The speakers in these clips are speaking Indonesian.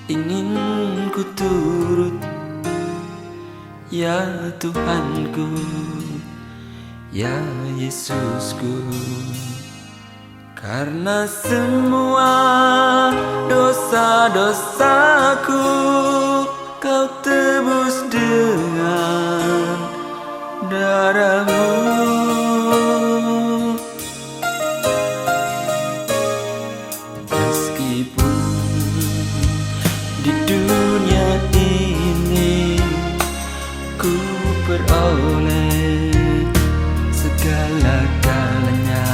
ingin ku turut, ya Tuhanku, ya Yesusku. Karena semua dosa-dosaku Kau tebus dengan darah-Mu. Meskipun di dunia ini ku peroleh segala-galanya,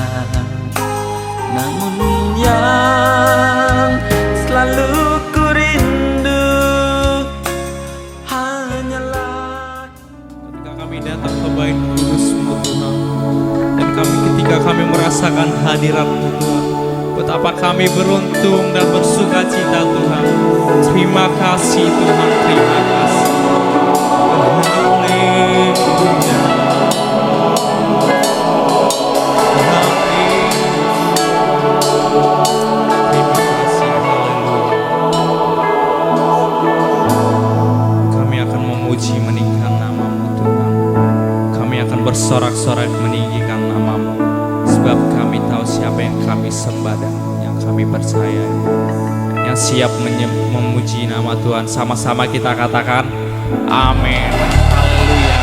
namun yang selalu ku rindu hanyalah ketika kami datang ke bait kudus-Mu Tuhan, dan ketika kami merasakan hadirat-Mu Tuhan, betapa kami beruntung dan bersuka cita Tuhan. Terima kasih Tuhan, terima kasih. Haleluya. Terima kasih, haleluya. Kami akan memuji meninggikan nama-Mu Tuhan. Kami akan bersorak-sorak meninggikan nama-Mu, sebab kami tahu siapa yang kami sembah dan yang kami percaya, yang siap memuji nama Tuhan. Sama-sama kita katakan amin. Haleluya.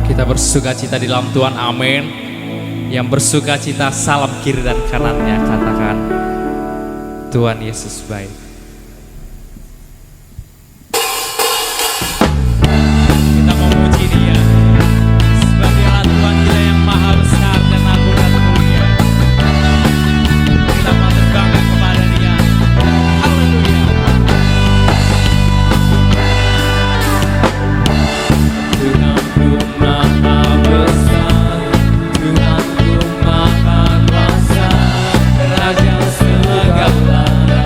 Kita bersuka cita di dalam Tuhan, amin. Yang bersuka cita salam kiri dan kanannya, katakan Tuhan Yesus baik. Kita memuji Dia, sebab Dialah Tuhan kita yang maha besar dan agung dan mulia. Kita terbangkan kepada Dia. Haleluya. Tuhanku maha besar, Tuhanku maha kuasa, Raja segala raja.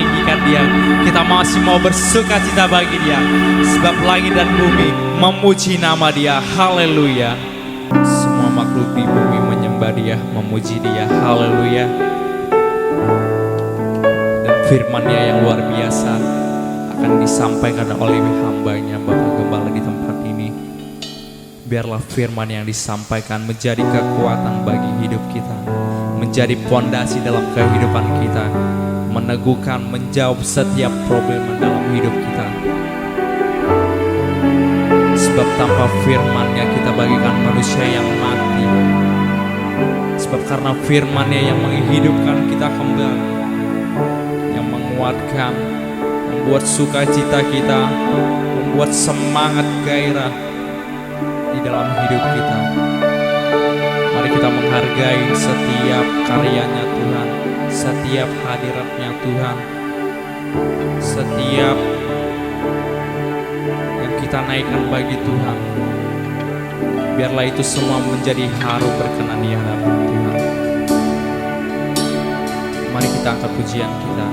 meninggikan dia. Kita masih mau bersuka cita bagi dia, sebab langit dan bumi memuji nama dia. Haleluya. Semua makhluk di bumi menyembah dia, memuji dia. Haleluya. Dan firman-Nya yang luar biasa akan disampaikan oleh hamba-Nya Bapak Gembala di tempat ini. Biarlah firman yang disampaikan menjadi kekuatan bagi hidup kita, menjadi fondasi dalam kehidupan kita, meneguhkan, menjawab setiap problem dalam hidup kita. Sebab tanpa firman-Nya kita bagikan manusia yang mati. Sebab karena firman-Nya yang menghidupkan kita kembali, yang menguatkan, membuat sukacita kita, membuat semangat gairah di dalam hidup kita. Mari kita menghargai setiap karyanya Tuhan, setiap hadiratnya Tuhan, setiap yang kita naikkan bagi Tuhan. Biarlah itu semua menjadi harum berkenan di hadapan Tuhan. Mari kita angkat pujian kita.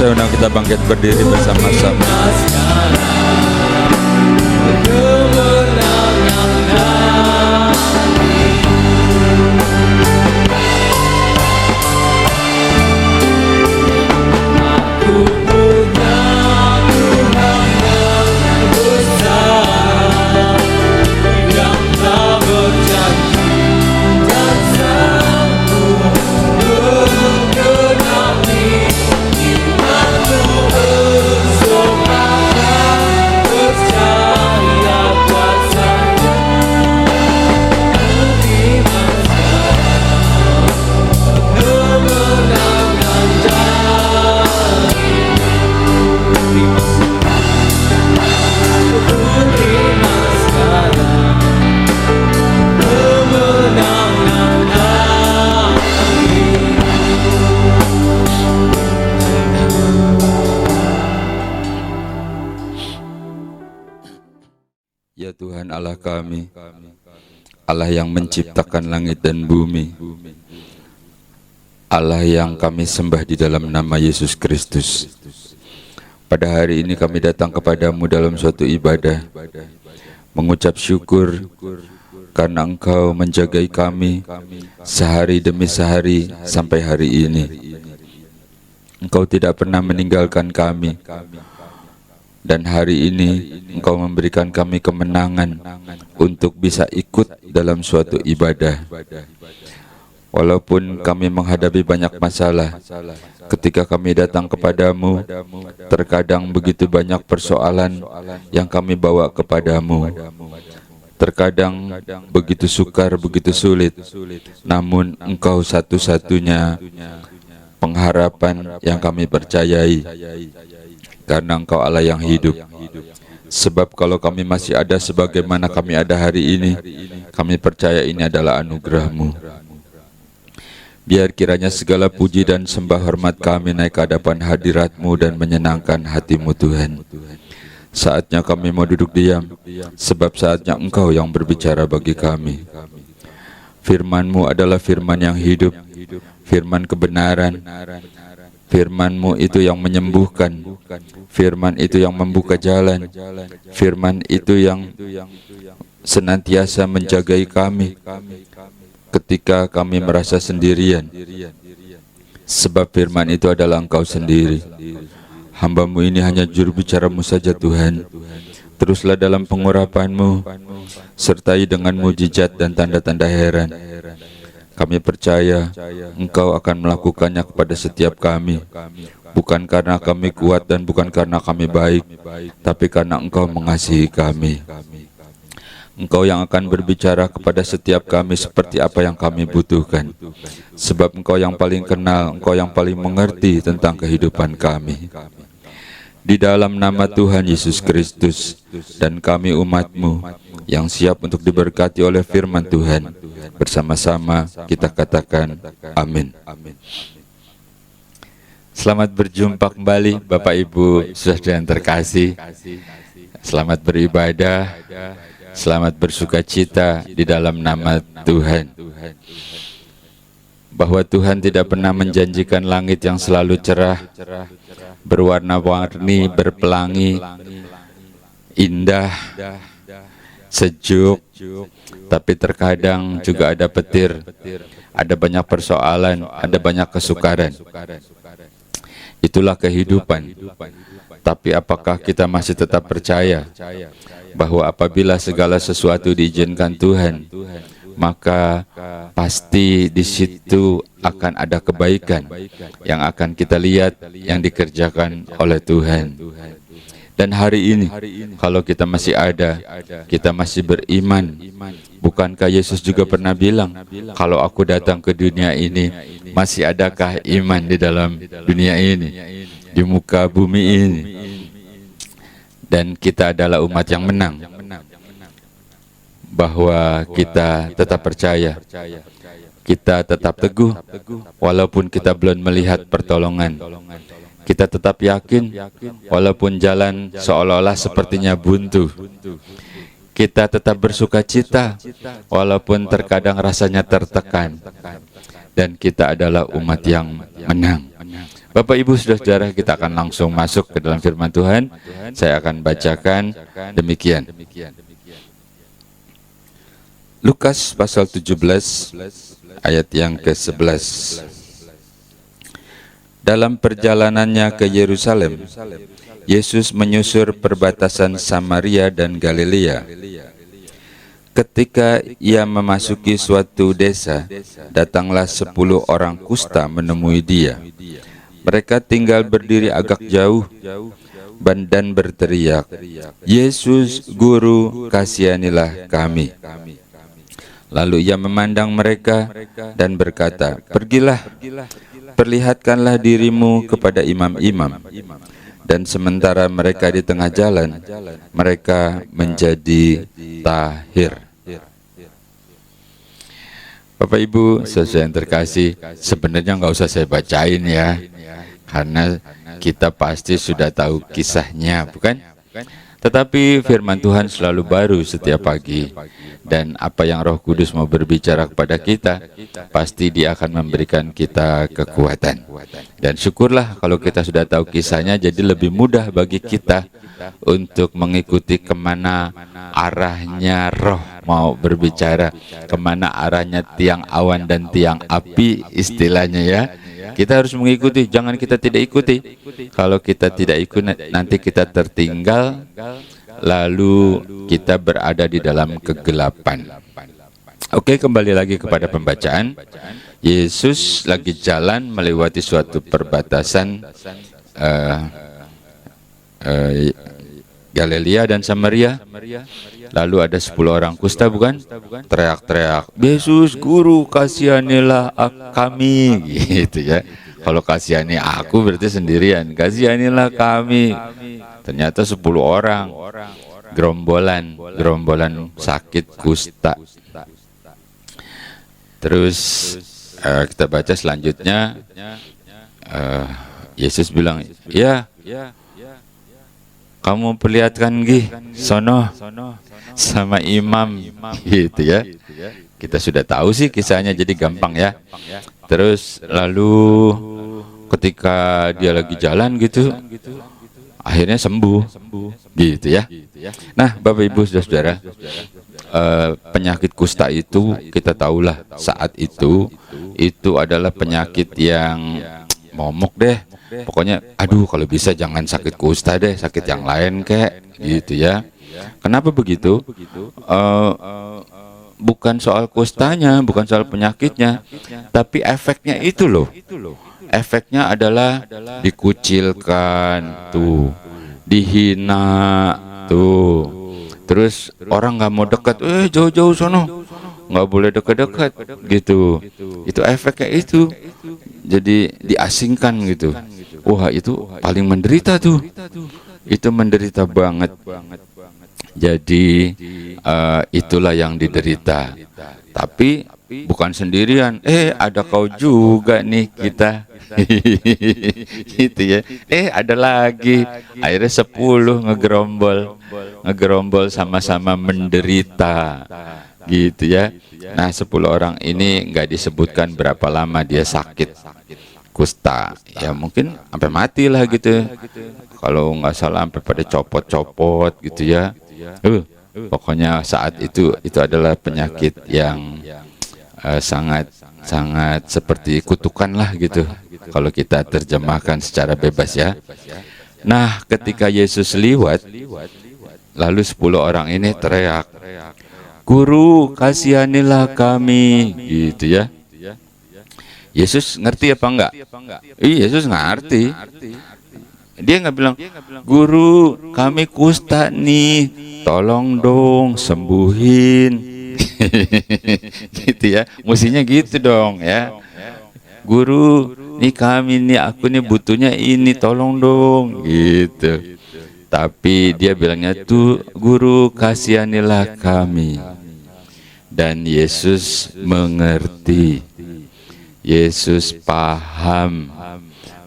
Seunang kita bangkit berdiri bersama-sama. Ya Tuhan Allah kami, Allah yang menciptakan langit dan bumi, Allah yang kami sembah di dalam nama Yesus Kristus. Pada hari ini kami datang kepadamu dalam suatu ibadah, mengucap syukur karena Engkau menjagai kami sehari demi sehari sampai hari ini. Engkau tidak pernah meninggalkan kami. Dan hari ini Engkau memberikan kami kemenangan untuk bisa ikut dalam suatu ibadah. Walaupun kami menghadapi banyak masalah, ketika kami datang kepadamu, terkadang begitu banyak persoalan yang kami bawa kepadamu. Terkadang begitu sukar, begitu sulit, namun Engkau satu-satunya pengharapan yang kami percayai, karena Engkau Allah yang hidup. Sebab kalau kami masih ada sebagaimana kami ada hari ini, kami percaya ini adalah anugerah-Mu. Biar kiranya segala puji dan sembah hormat kami naik ke hadapan hadirat-Mu dan menyenangkan hati-Mu Tuhan. Saatnya kami mau duduk diam, sebab saatnya Engkau yang berbicara bagi kami. Firman-Mu adalah firman yang hidup, firman kebenaran. Firman-Mu itu yang menyembuhkan, firman itu yang membuka jalan, firman itu yang senantiasa menjagai kami ketika kami merasa sendirian. Sebab firman itu adalah Engkau sendiri. Hamba-Mu ini hanya juru bicara-Mu saja Tuhan. Teruslah dalam pengurapan-Mu, sertai dengan mujizat dan tanda-tanda heran. Kami percaya Engkau akan melakukannya kepada setiap kami, bukan karena kami kuat dan bukan karena kami baik, tapi karena Engkau mengasihi kami. Engkau yang akan berbicara kepada setiap kami seperti apa yang kami butuhkan. Sebab Engkau yang paling kenal, Engkau yang paling mengerti tentang kehidupan kami. Di dalam nama Tuhan Yesus Kristus dan kami umat-Mu yang siap untuk diberkati oleh firman Tuhan, bersama-sama kita katakan amin. Selamat berjumpa kembali Bapak Ibu saudara yang terkasih. Selamat beribadah, selamat bersuka cita di dalam nama Tuhan. Bahwa Tuhan tidak pernah menjanjikan langit yang selalu cerah, berwarna-warni, berpelangi, indah, sejuk, tapi terkadang juga ada petir, ada banyak persoalan, ada banyak kesukaran. Itulah kehidupan. Tapi apakah kita masih tetap percaya bahwa apabila segala sesuatu diizinkan Tuhan, maka pasti di situ akan ada kebaikan yang akan kita lihat yang dikerjakan oleh Tuhan. Dan hari ini, kalau kita masih ada, kita masih beriman. Bukankah Yesus juga pernah bilang, kalau aku datang ke dunia ini, masih adakah iman di dalam dunia ini, di muka bumi ini? Dan kita adalah umat yang menang, bahwa kita tetap percaya, kita tetap teguh, walaupun kita belum melihat pertolongan. Kita tetap yakin, walaupun jalan seolah-olah sepertinya buntu. Kita tetap bersuka cita, walaupun terkadang rasanya tertekan. Dan kita adalah umat yang menang. Bapak Ibu saudara, kita akan langsung masuk ke dalam firman Tuhan. Saya akan bacakan demikian. Lukas pasal 17 ayat yang ke-11. Dalam perjalanannya ke Yerusalem, Yesus menyusur perbatasan Samaria dan Galilea. Ketika ia memasuki suatu desa, datanglah 10 orang kusta menemui dia. Mereka tinggal berdiri agak jauh dan berteriak, "Yesus, Guru, kasihanilah kami." Lalu ia memandang mereka dan berkata, "Pergilah, perlihatkanlah dirimu kepada imam-imam." Dan sementara mereka di tengah jalan, mereka menjadi tahir. Bapak Ibu saudara yang terkasih, sebenarnya nggak usah saya bacain ya, karena kita pasti sudah tahu kisahnya, bukan? Tetapi firman Tuhan selalu baru setiap pagi. Dan apa yang Roh Kudus mau berbicara kepada kita, pasti Dia akan memberikan kita kekuatan. Dan syukurlah kalau kita sudah tahu kisahnya, jadi lebih mudah bagi kita untuk mengikuti kemana arahnya Roh mau berbicara, kemana arahnya tiang awan dan tiang api istilahnya ya. Kita harus mengikuti, jangan kita tidak ikuti. Kalau kita tidak ikut, nanti kita tertinggal, lalu kita berada di dalam kegelapan. Oke, kembali lagi kepada pembacaan. Yesus lagi jalan melewati suatu perbatasan Galilea dan Samaria. Lalu ada 10 orang kusta, bukan? Teriak-teriak, Yesus Guru, kasihanilah kami, gitu ya. Kalau kasihani aku berarti sendirian, kasihanilah kami. Ternyata 10 orang, gerombolan sakit kusta. Terus kita baca selanjutnya, Yesus bilang, ya, kamu perlihatkan sono sama imam, gitu ya. Kita sudah tahu sih kisahnya, jadi gampang ya. Terus lalu ketika dia lagi jalan gitu, akhirnya sembuh, gitu ya. Nah, Bapak Ibu Saudara, penyakit kusta itu kita tahulah saat itu adalah penyakit yang momok deh. Pokoknya aduh kalau bisa jangan sakit kusta deh, sakit yang lain kayak gitu ya. Kenapa begitu? Bukan soal kustanya, bukan soal penyakitnya, tapi efeknya itu loh. Efeknya adalah dikucilkan tuh, dihina tuh. Terus orang nggak mau dekat, jauh-jauh sono, nggak boleh dekat-dekat, gitu. Itu efeknya itu. Jadi diasingkan gitu. Wah, itu paling menderita tuh. Itu menderita banget. Jadi itulah yang diderita. Tapi bukan sendirian. Ada kau juga nih kita. Gitu ya. Ada lagi. Akhirnya 10 ngegerombol sama-sama menderita. Gitu ya. Nah, 10 orang ini nggak disebutkan berapa lama dia sakit kusta. Ya mungkin sampai mati lah gitu. Kalau nggak salah sampai pada copot-copot gitu ya. Pokoknya saat itu adalah penyakit yang sangat seperti kutukan lah gitu. Kalau kita terjemahkan secara bebas ya. Nah, ketika Yesus lewat, lalu 10 orang ini teriak, Guru, kasihanilah kami, gitu ya. Yesus ngerti apa enggak? Yesus ngerti. Dia nggak bilang, Guru, kami kusta nih, tolong dong sembuhin. Gitu ya, mestinya gitu dong ya. Guru, nih kami nih, aku nih butuhnya ini, tolong dong, gitu. Tapi dia bilangnya tuh, Guru, kasihanilah kami. Dan Yesus mengerti. Yesus paham.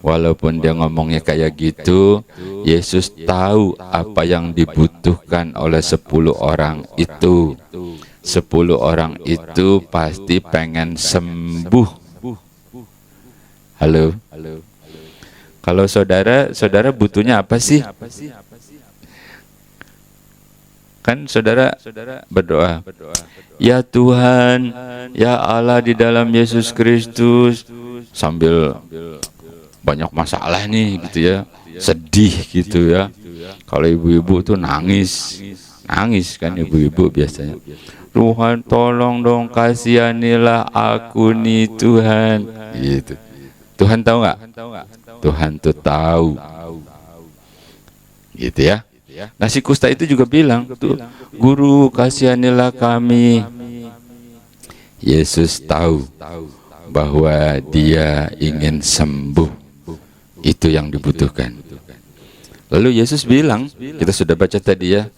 Walaupun dia ngomongnya kayak gitu, Yesus tahu apa yang dibutuhkan oleh 10 orang itu. 10 orang itu pasti pengen sembuh. Halo? Kalau saudara butuhnya apa sih? Kan saudara berdoa, ya Tuhan, ya Allah di dalam Yesus Kristus, sambil banyak masalah nih gitu ya, sedih gitu ya. Kalau ibu-ibu tuh nangis kan ibu-ibu biasanya. Tuhan tolong dong kasihanilah aku nih Tuhan, gitu. Tuhan tahu nggak? Tuhan tuh tahu, gitu ya. Nah, si kusta itu juga bilang tuh, Guru kasihanilah kami. Yesus tahu bahwa dia ingin sembuh. Itu yang dibutuhkan. Lalu Yesus bilang, kita sudah baca tadi ya,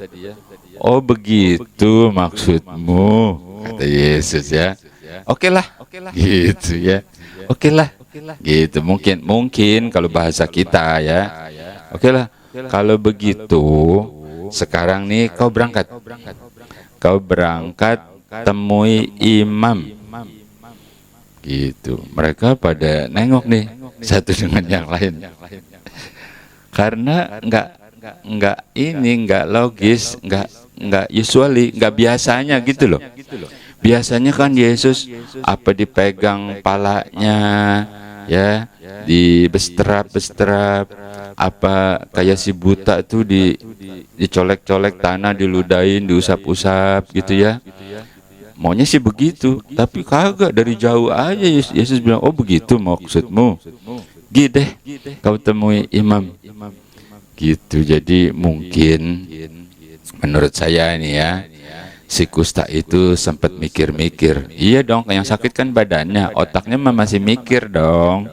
oh begitu maksudmu, kata Yesus ya. Oke lah, gitu ya. Oke lah, gitu. Mungkin kalau bahasa kita ya. Oke lah. Kalau begitu, sekarang nih kau berangkat temui imam, gitu. Mereka pada nengok nih satu dengan yang lain, karena nggak logis, nggak usually, nggak biasanya gitu loh. Biasanya kan Yesus apa dipegang palanya, ya, dibestrap, apa kayak si buta tuh dicolek-colek tanah, diludahin, diusap-usap gitu ya. Maunya sih begitu, tapi kagak, dari jauh aja Yesus bilang, oh begitu maksudmu, gitu deh kau temui imam. Gitu. Jadi mungkin menurut saya nih ya, si kusta itu sempat mikir-mikir. Iya dong, yang sakit kan badannya, otaknya mah masih mikir dong.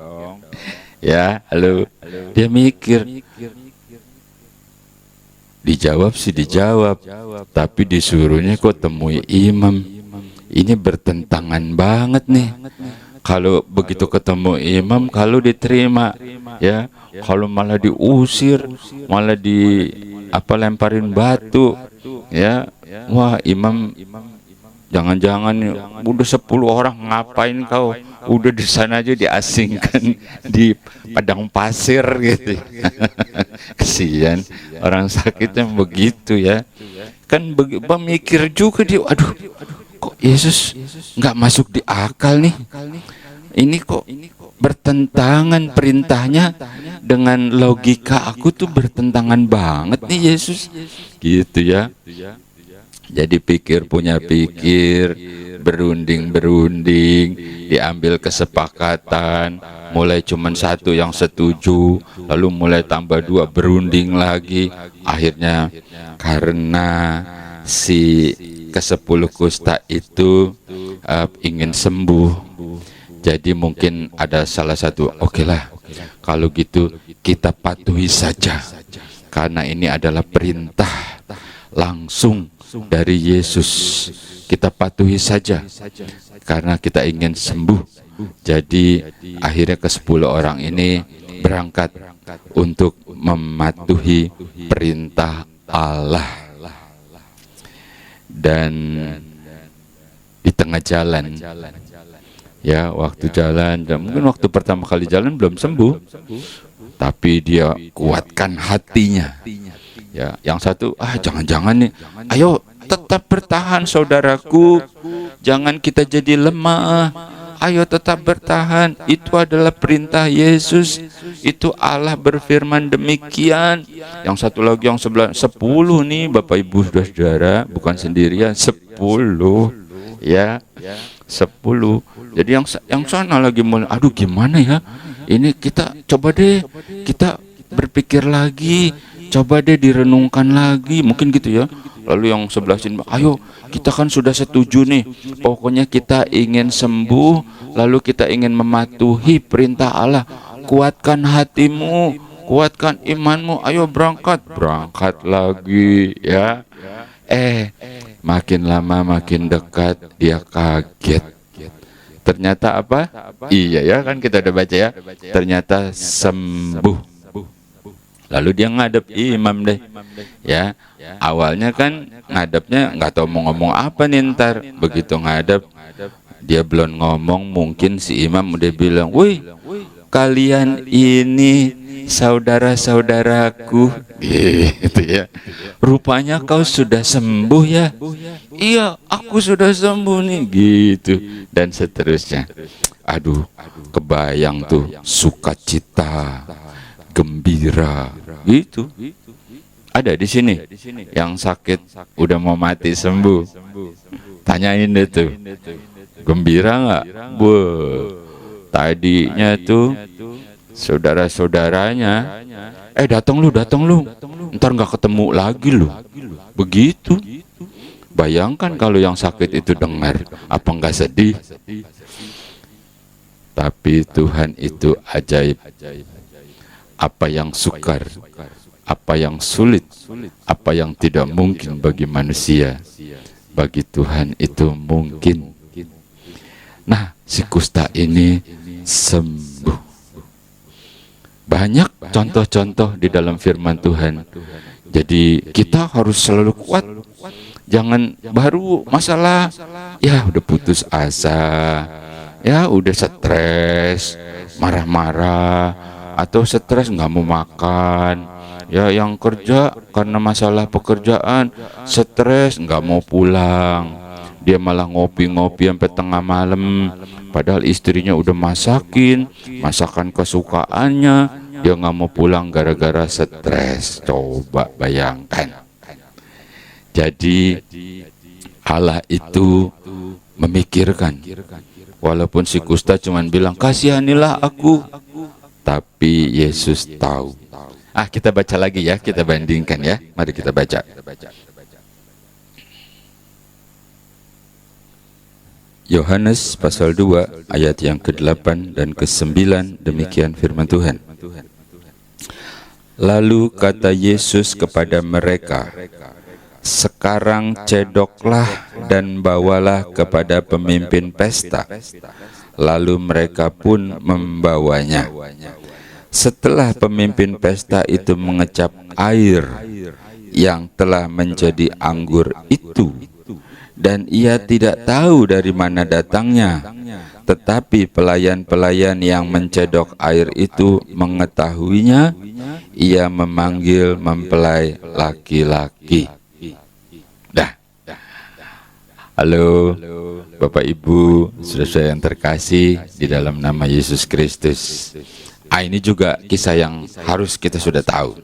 Ya, halo. Dia mikir. Dijawab sih dijawab, tapi disuruhnya kok temui imam. Ini bertentangan banget nih. Kalau begitu ketemu imam, kalau diterima, ya. Kalau malah diusir, malah lemparin batu, ya. Wah, imam jangan-jangan udah 10 orang ngapain kau? Udah di sana aja diasingkan di padang pasir gitu. Kesian orang sakitnya begitu ya. Kan mikir juga dia, aduh, kok Yesus nggak masuk di akal nih? Ini kok bertentangan perintahnya dengan logika aku tuh, bertentangan banget nih Yesus. Gitu ya. Jadi punya pikir, berunding, diambil kesepakatan, mulai cuman satu yang setuju, lalu mulai tambah 2 berunding lagi. Akhirnya karena si ke-10 kusta itu ingin sembuh, jadi mungkin ada salah satu, oke lah, kalau gitu kita patuhi saja, karena ini adalah perintah langsung dari Yesus. Kita patuhi saja karena kita ingin sembuh. Jadi akhirnya ke-10 orang ini berangkat untuk mematuhi perintah Allah. Dan di tengah jalan, ya, waktu jalan, dan mungkin waktu pertama kali jalan belum sembuh, tapi dia kuatkan hatinya. Ya, yang satu, jangan-jangan nih, ayo tetap bertahan saudaraku, jangan kita jadi lemah, ayo tetap bertahan, itu adalah perintah Yesus, itu Allah berfirman demikian. Yang satu lagi, yang sebelah, 10 nih Bapak Ibu saudara, bukan sendirian, 10 ya, 10. Jadi yang sana lagi mulai, aduh gimana ya, ini kita coba deh, kita berpikir lagi, coba deh direnungkan lagi, mungkin gitu ya. Lalu yang sebelah sini, ayo kita kan sudah setuju nih, pokoknya kita ingin sembuh, lalu kita ingin mematuhi perintah Allah. Kuatkan hatimu, kuatkan imanmu, ayo berangkat lagi ya. Makin lama makin dekat, dia kaget. Ternyata apa? Iya ya, kan kita udah baca ya, ternyata sembuh. Lalu dia ngadep imam deh, ya. Awalnya kan ngadepnya nggak tahu mau ngomong apa nih ntar. Begitu ngadep, dia belum ngomong, mungkin si imam udah bilang, wih, kalian ini saudara-saudaraku, gitu ya. Rupanya kau sudah sembuh ya? Iya, aku sudah sembuh nih, gitu. Dan seterusnya. Aduh, kebayang tuh sukacita, gembira, gitu. Ada di sini yang sakit udah mau mati sembuh. Tanyain deh tuh, gembira nggak? Tadinya tuh saudara-saudaranya, datang lu, ntar nggak ketemu lagi lu. Begitu. Bayangkan kalau yang sakit itu dengar, apa nggak sedih? Tapi Tuhan itu ajaib. Apa yang sukar, apa yang sulit, apa yang tidak mungkin bagi manusia, bagi Tuhan itu mungkin. Nah, si kusta ini sembuh. Banyak contoh-contoh di dalam firman Tuhan. Jadi kita harus selalu kuat. Jangan baru masalah, ya udah putus asa, ya udah stres, marah-marah, atau stres nggak mau makan, ya yang kerja karena masalah pekerjaan stres nggak mau pulang, dia malah ngopi-ngopi sampai tengah malam, padahal istrinya udah masakin masakan kesukaannya, dia nggak mau pulang gara-gara stres. Coba bayangkan. Jadi Allah itu memikirkan. Walaupun si kusta cuma bilang, kasihanilah aku, tapi Yesus tahu. Kita baca lagi ya, kita bandingkan ya. Mari kita baca. Yohanes pasal 2 ayat yang ke-8 dan ke-9, demikian firman Tuhan. Lalu kata Yesus kepada mereka, sekarang cedoklah dan bawalah kepada pemimpin pesta. Lalu mereka pun membawanya. Setelah pemimpin pesta itu mengecap air yang telah menjadi anggur itu, dan ia tidak tahu dari mana datangnya, tetapi pelayan-pelayan yang mencedok air itu mengetahuinya, ia memanggil mempelai laki-laki. Halo Bapak Ibu, saudara yang terkasih di dalam nama Yesus Kristus. Ini juga kisah yang harus kita sudah tahu.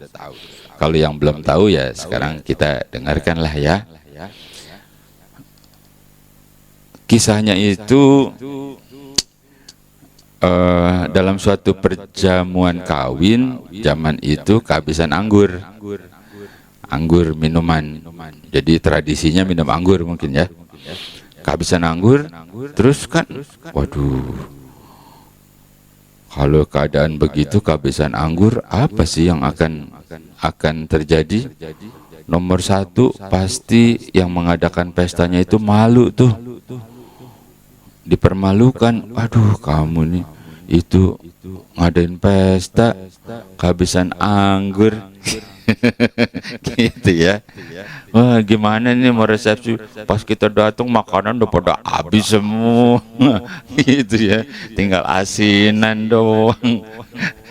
Kalau yang belum tahu ya sekarang kita dengarkanlah ya. Kisahnya itu dalam suatu perjamuan kawin zaman itu kehabisan anggur minuman. Jadi tradisinya minum anggur mungkin ya. Kehabisan anggur, terus kan, waduh, kalau keadaan begitu kehabisan anggur, apa sih yang akan terjadi? Nomor satu, pasti yang mengadakan pestanya itu malu tuh, dipermalukan. Aduh, kamu nih itu ngadain pesta kehabisan anggur. Gitu ya. Wah, gimana nih mau resepsi, pas kita datang makanan udah pada habis semua. Gitu ya, tinggal asinan doang.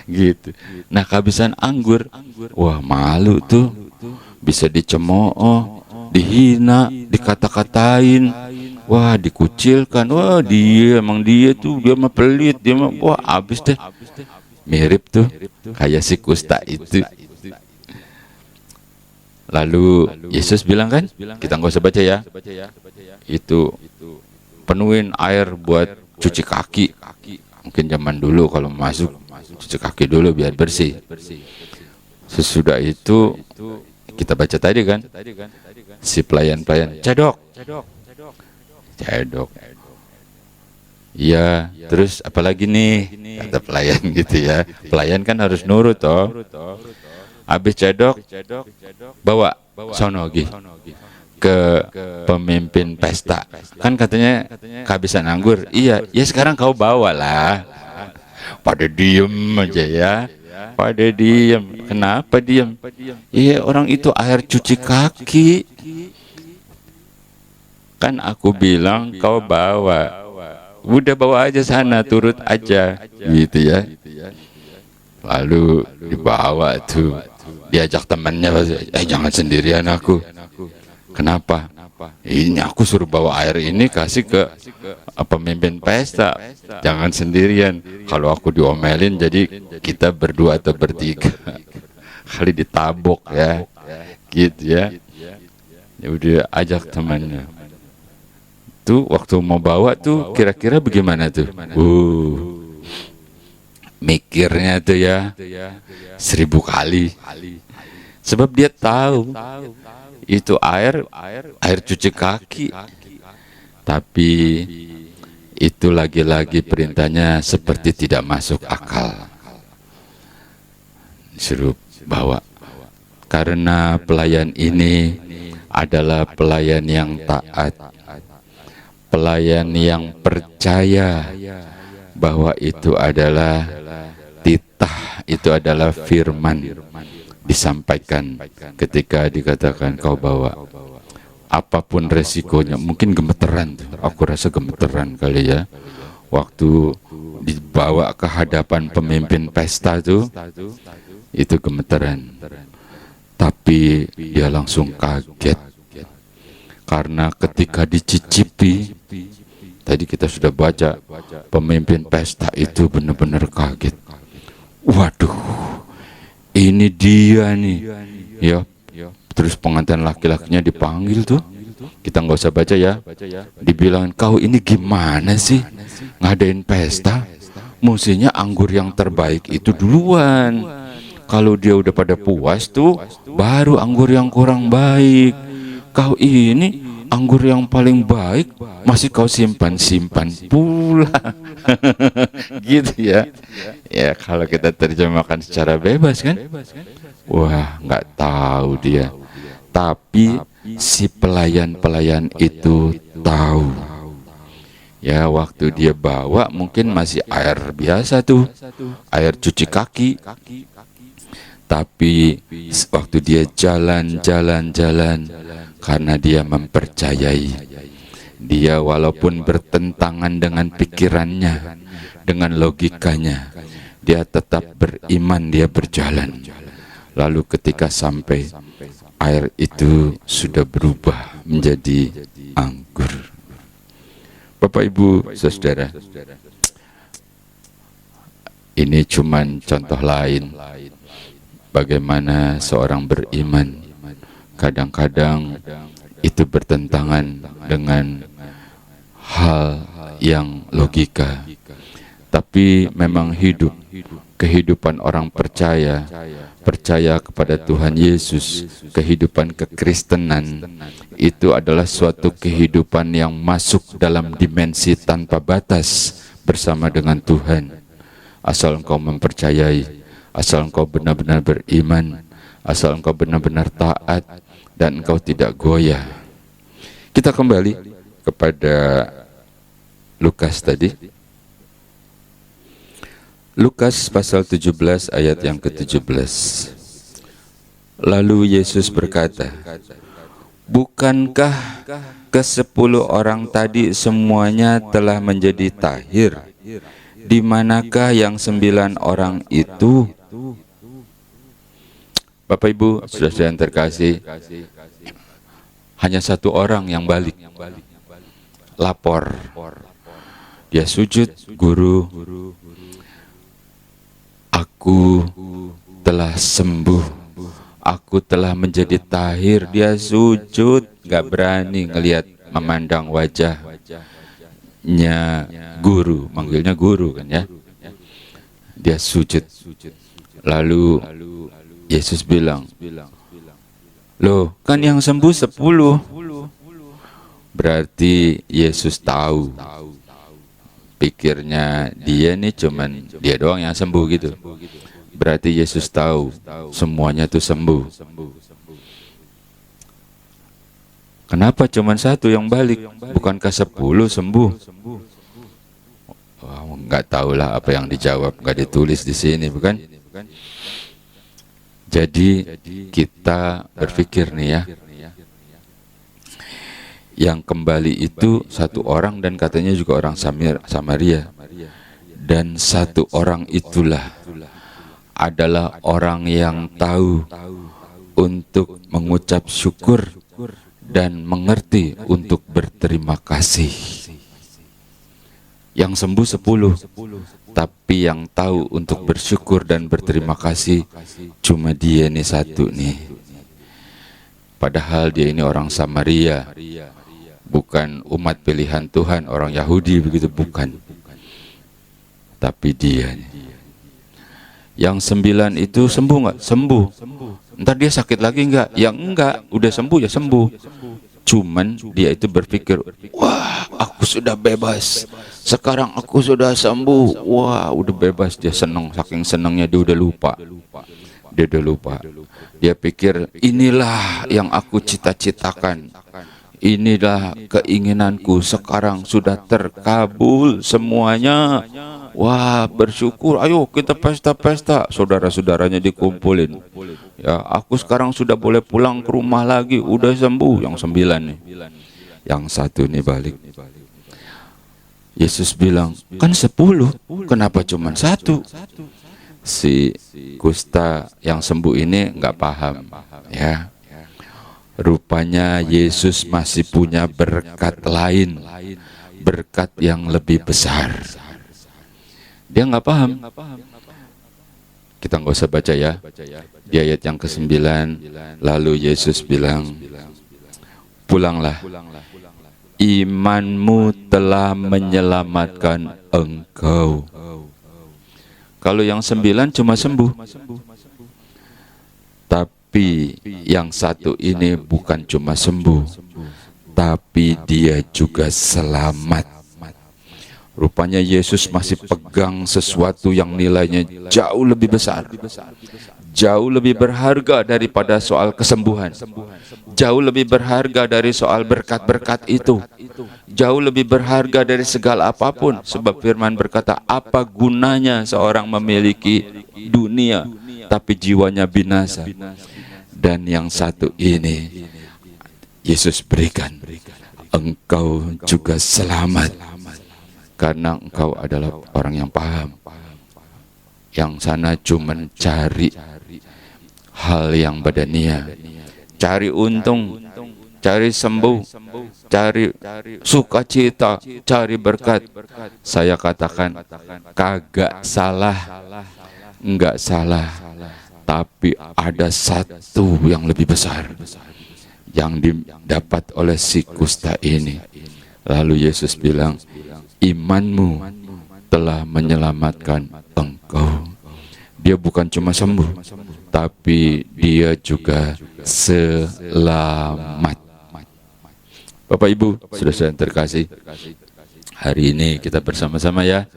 Gitu. Nah, kehabisan anggur, wah malu tuh, bisa dicemooh, dihina, dikata-katain, wah dikucilkan, wah dia mah pelit, dia mah, wah habis deh. Mirip tuh kayak si kusta itu. Lalu Yesus bilang kan, kita nggak usah baca ya, itu penuhin air buat cuci kaki. Mungkin zaman dulu kalau masuk cuci kaki dulu biar bersih. Sesudah itu kita baca tadi kan, si pelayan-pelayan cedok. Iya, terus apalagi nih kata pelayan gitu ya. Pelayan kan harus nurut toh. Habis cedok, bawa sonogi ke pemimpin pesta. Kan katanya kehabisan anggur. Iya, ya sekarang kau bawalah. Pada diem aja ya. Pada diem. Kenapa diem? Iya, orang itu air cuci kaki. Kan aku bilang kau bawa. Udah bawa aja sana, turut aja. Gitu ya. Lalu dibawa tuh. Diajak temannya, jangan sendirian aku. Kenapa? Ini aku suruh bawa air ini kasih ke pemimpin pesta. Jangan sendirian. Kalau aku diomelin, jadi kita berdua atau bertiga. Kali ditabok ya. Gitu ya. Ya udah ajak temannya. Tuh waktu mau bawa tuh kira-kira bagaimana tuh? Mikirnya tuh ya 1000 kali. Sebab dia tahu itu air cuci kaki. Tapi itu lagi-lagi perintahnya seperti tidak masuk akal. Disuruh bawa. Karena pelayan ini adalah pelayan yang taat, pelayan yang percaya bahwa itu adalah titah, itu adalah firman disampaikan ketika dikatakan kau bawa. Apapun resikonya, mungkin gemeteran, aku rasa gemeteran kali ya, waktu dibawa ke hadapan pemimpin pesta tuh, itu gemeteran. Tapi dia langsung kaget, karena ketika dicicipi, tadi kita sudah baca, pemimpin pesta itu benar-benar kaget. Waduh, ini dia nih, ya. Terus pengantin laki-lakinya dipanggil tuh, kita nggak usah baca ya. Dibilang, kau ini gimana sih ngadain pesta? Mestinya anggur yang terbaik itu duluan. Kalau dia udah pada puas tuh, baru anggur yang kurang baik. Kau ini anggur yang paling baik masih kau simpan-simpan pula. Gitu ya. Ya kalau kita terjemahkan secara bebas kan. Wah, nggak tahu dia. Tapi si pelayan-pelayan itu tahu. Ya, waktu dia bawa mungkin masih air biasa tuh, air cuci kaki. Tapi waktu dia jalan-jalan, karena dia mempercayai, dia walaupun bertentangan dengan pikirannya, dengan logikanya, dia tetap beriman, dia berjalan. Lalu ketika sampai, air itu sudah berubah menjadi anggur. Bapak, Ibu, Saudara, ini cuman contoh lain bagaimana seorang beriman kadang-kadang itu bertentangan dengan hal yang logika. Tapi memang kehidupan orang percaya kepada Tuhan Yesus, kehidupan kekristenan itu adalah suatu kehidupan yang masuk dalam dimensi tanpa batas bersama dengan Tuhan. Asal engkau mempercayai, asal engkau benar-benar beriman, asal engkau benar-benar taat, dan engkau tidak goyah. Kita kembali kepada Lukas tadi. Lukas pasal 17 ayat yang ke-17. Lalu Yesus berkata, bukankah ke-10 orang tadi semuanya telah menjadi tahir? Di manakah yang 9 orang itu? Bapak, Ibu, saudara yang terkasih, hanya 1 orang yang balik, lapor. Dia sujud, guru, aku telah sembuh, aku telah menjadi tahir. Dia sujud, gak berani ngelihat, memandang wajahnya guru, manggilnya guru kan ya. Dia sujud. Lalu Yesus bilang, loh kan yang sembuh 10. Berarti Yesus tahu, pikirnya dia nih cuman dia doang yang sembuh gitu. Berarti Yesus tahu semuanya tuh sembuh. Kenapa cuman 1 yang balik? Bukankah 10 sembuh? Wah, nggak tahulah apa yang dijawab, nggak ditulis di sini, bukan? Jadi kita berpikir nih ya, yang kembali itu 1 orang dan katanya juga orang Samaria. Dan 1 orang itulah adalah orang yang tahu untuk mengucap syukur dan mengerti untuk berterima kasih. Yang sembuh 10, tapi yang tahu untuk bersyukur dan berterima kasih cuma dia nih 1 nih. Padahal dia ini orang Samaria, bukan umat pilihan Tuhan, orang Yahudi begitu, bukan. Tapi dia nih. Yang 9 itu sembuh nggak? Sembuh. Ntar dia sakit lagi nggak? Ya enggak, udah sembuh ya sembuh. Cuman dia itu berpikir, wah aku sudah bebas, sekarang aku sudah sembuh. Wah udah bebas, dia senang, saking senangnya dia udah lupa. Dia pikir, inilah yang aku cita-citakan, inilah keinginanku, sekarang sudah terkabul semuanya. Wah bersyukur, ayo kita pesta-pesta. Saudara-saudaranya dikumpulin. Ya, aku sekarang sudah boleh pulang ke rumah lagi, udah sembuh. Yang 9 nih, yang 1 nih balik. Yesus bilang, kan 10, kenapa cuma 1? Si kusta yang sembuh ini nggak paham ya. Rupanya Yesus masih punya berkat lain, berkat yang lebih besar. Dia nggak paham. Kita nggak usah baca ya. Di ayat yang ke-9, lalu Yesus bilang, pulanglah. Imanmu telah menyelamatkan engkau. Kalau yang 9 cuma sembuh. Tapi yang satu ini bukan cuma sembuh, tapi dia juga selamat. Rupanya Yesus masih pegang sesuatu yang nilainya jauh lebih besar, jauh lebih berharga daripada soal kesembuhan, jauh lebih berharga dari soal berkat-berkat itu, jauh lebih berharga dari segala apapun. Sebab firman berkata, apa gunanya seorang memiliki dunia tapi jiwanya binasa. Dan yang satu ini Yesus berikan, engkau juga selamat, karena engkau adalah orang yang paham. Yang sana cuma cari hal yang badania, cari untung, cari sembuh, cari sukacita, cari berkat. Saya katakan kagak salah, enggak salah, tapi ada satu yang lebih besar yang didapat oleh si kusta ini. Lalu Yesus bilang, imanmu telah menyelamatkan engkau. Dia bukan cuma sembuh, tapi dia juga selamat. Bapak Ibu, saudara yang terkasih, hari ini kita bersama-sama ya,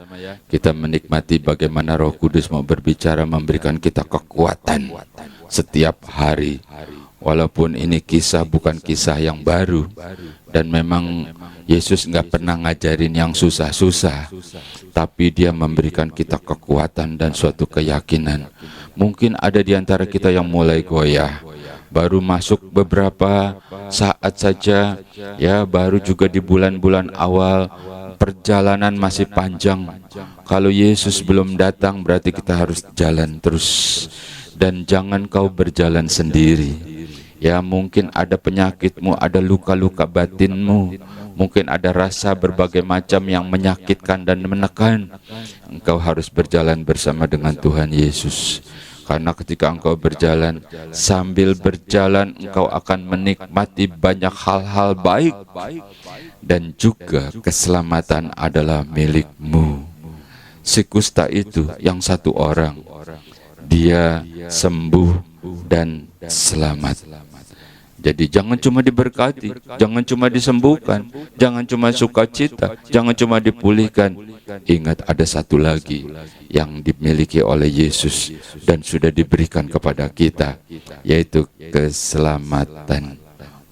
kita menikmati bagaimana Roh Kudus mau berbicara, memberikan kita kekuatan setiap hari. Walaupun ini kisah bukan kisah yang baru, dan memang Yesus nggak pernah ngajarin yang susah-susah, tapi dia memberikan kita kekuatan dan suatu keyakinan. Mungkin ada di antara kita yang mulai goyah, baru masuk beberapa saat saja, ya baru juga di bulan-bulan awal, perjalanan masih panjang. Kalau Yesus belum datang, berarti kita harus jalan terus. Dan jangan kau berjalan sendiri. Ya mungkin ada penyakitmu, ada luka-luka batinmu, mungkin ada rasa berbagai macam yang menyakitkan dan menekan. Engkau harus berjalan bersama dengan Tuhan Yesus. Karena ketika engkau berjalan, sambil berjalan engkau akan menikmati banyak hal-hal baik. Dan juga keselamatan adalah milikmu. Si kusta itu yang satu orang, dia sembuh dan selamat. Jadi jangan cuma diberkati, jangan cuma disembuhkan, jangan cuma sukacita, jangan cuma dipulihkan. Ingat ada satu lagi yang dimiliki oleh Yesus dan sudah diberikan kepada kita, yaitu keselamatan.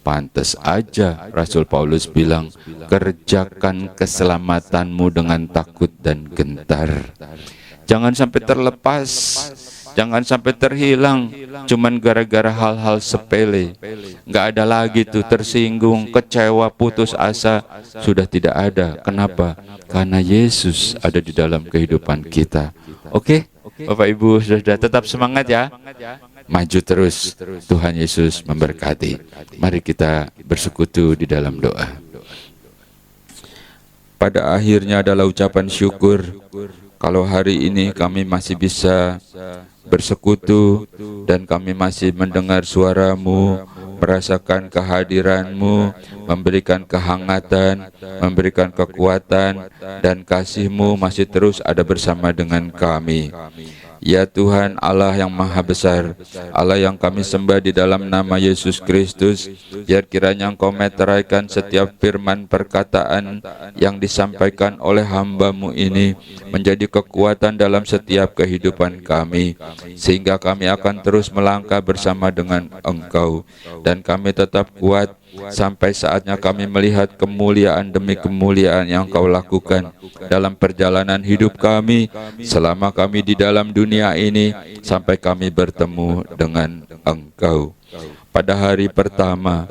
Pantas aja Rasul Paulus bilang, kerjakan keselamatanmu dengan takut dan gentar. Jangan sampai terlepas, jangan sampai terhilang cuman gara-gara hal-hal sepele. Nggak ada lagi tuh tersinggung, kecewa, putus asa, sudah tidak ada. Kenapa? Karena Yesus ada di dalam kehidupan kita. Oke? Bapak Ibu sudah tetap semangat ya. Maju terus. Tuhan Yesus memberkati. Mari kita bersekutu di dalam doa. Pada akhirnya adalah ucapan syukur. Kalau hari ini kami masih bisa bersekutu dan kami masih mendengar suara-Mu, merasakan kehadiran-Mu, memberikan kehangatan, memberikan kekuatan, dan kasih-Mu masih terus ada bersama dengan kami. Ya Tuhan Allah yang Maha Besar, Allah yang kami sembah di dalam nama Yesus Kristus, biar kiranya Engkau meteraikan setiap firman perkataan yang disampaikan oleh hamba-Mu ini menjadi kekuatan dalam setiap kehidupan kami, sehingga kami akan terus melangkah bersama dengan Engkau, dan kami tetap kuat sampai saatnya kami melihat kemuliaan demi kemuliaan yang Kau lakukan dalam perjalanan hidup kami selama kami di dalam dunia ini, sampai kami bertemu dengan Engkau. Pada hari pertama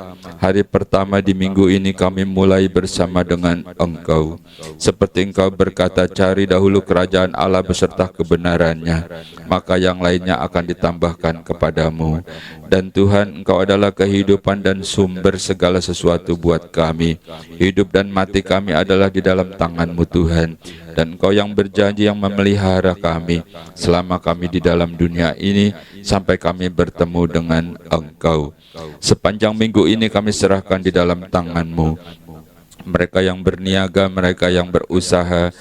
di minggu ini kami mulai bersama dengan Engkau. Seperti Engkau berkata, cari dahulu kerajaan Allah beserta kebenarannya, maka yang lainnya akan ditambahkan kepadamu. Dan Tuhan, Engkau adalah kehidupan dan sumber segala sesuatu buat kami. Hidup dan mati kami adalah di dalam tangan-Mu Tuhan. Dan Engkau yang berjanji yang memelihara kami selama kami di dalam dunia ini, sampai kami bertemu dengan Engkau. Engkau. Sepanjang minggu ini kami serahkan di dalam tangan-Mu. Mereka yang berniaga, mereka yang berusaha,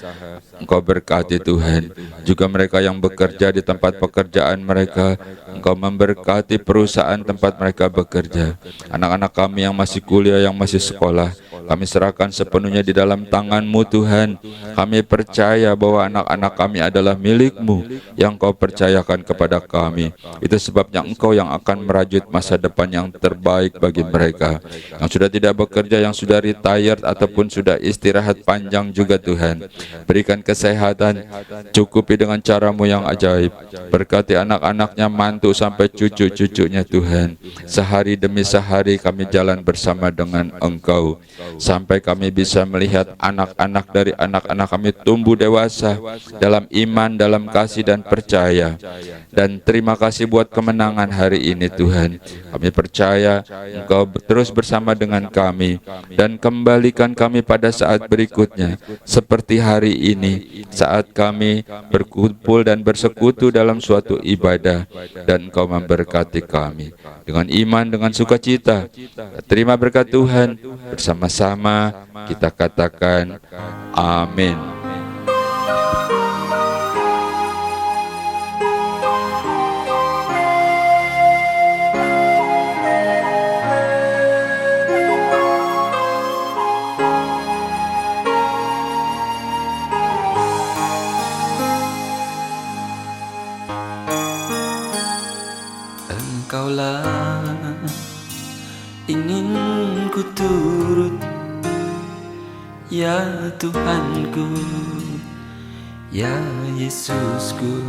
Engkau berkati Tuhan. Juga mereka yang bekerja di tempat pekerjaan mereka, Engkau memberkati perusahaan tempat mereka bekerja. Anak-anak kami yang masih kuliah, yang masih sekolah, kami serahkan sepenuhnya di dalam tangan-Mu Tuhan. Kami percaya bahwa anak-anak kami adalah milik-Mu yang Kau percayakan kepada kami. Itu sebabnya Engkau yang akan merajut masa depan yang terbaik bagi mereka. Yang sudah tidak bekerja, yang sudah retired ataupun sudah istirahat panjang juga Tuhan. Berikan kesehatan, cukupi dengan cara-Mu yang ajaib. Berkati anak-anaknya, mantu sampai cucu-cucunya Tuhan. Sehari demi sehari kami jalan bersama dengan Engkau, sampai kami bisa melihat anak-anak dari anak-anak kami tumbuh dewasa dalam iman, dalam kasih dan percaya. Dan terima kasih buat kemenangan hari ini Tuhan. Kami percaya Engkau terus bersama dengan kami, dan kembalikan kami pada saat berikutnya seperti hari ini, saat kami berkumpul dan bersekutu dalam suatu ibadah, dan Engkau memberkati kami dengan iman, dengan sukacita. Terima berkat Tuhan. Bersama-sama kita katakan amin. Engkaulah ingin ku turut, ya Tuhanku, ya Yesusku.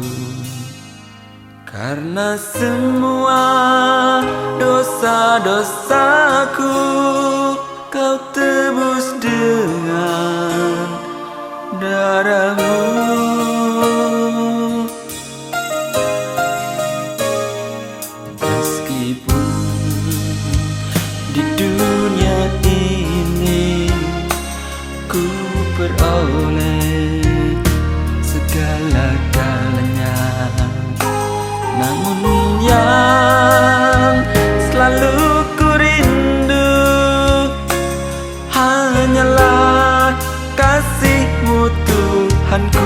Karena semua dosa-dosaku Kau tebus dengan darah-Mu. Di dunia ini ku peroleh segala-galanya, namun yang selalu ku rindu hanyalah kasih-Mu Tuhanku.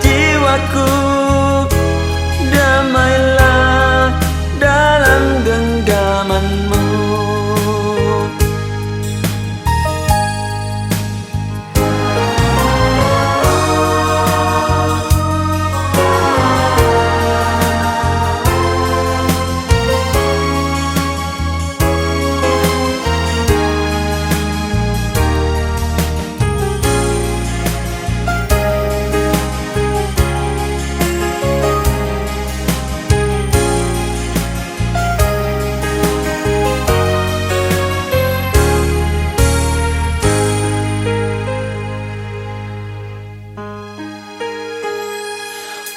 Jiwaku damailah dalam genggaman-Mu.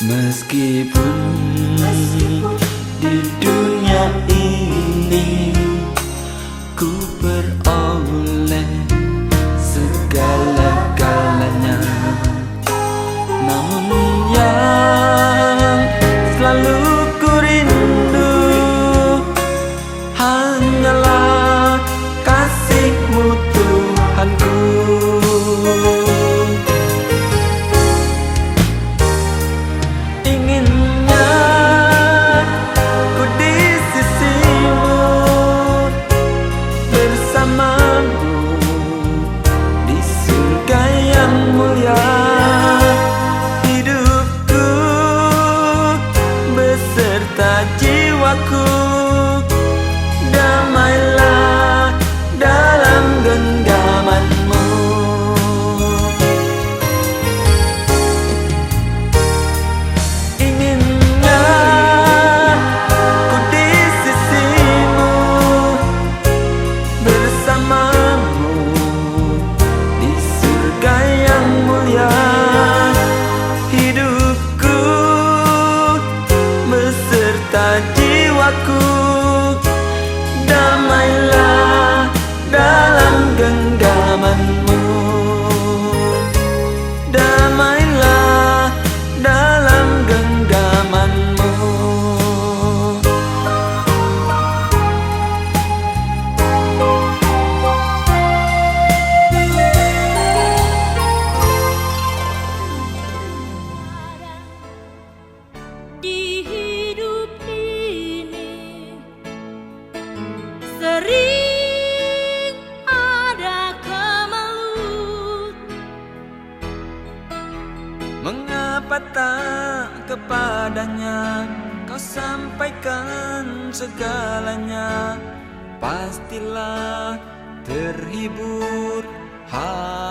Meskipun di dunia ini ku peroleh segala-galanya, namun yang selalu ku rindu hanyalah kasih-Mu Tuhanku. Jiwaku damailah dalam genggaman-Mu. patah kepadanya, kau sampaikan segalanya, pastilah terhibur hati.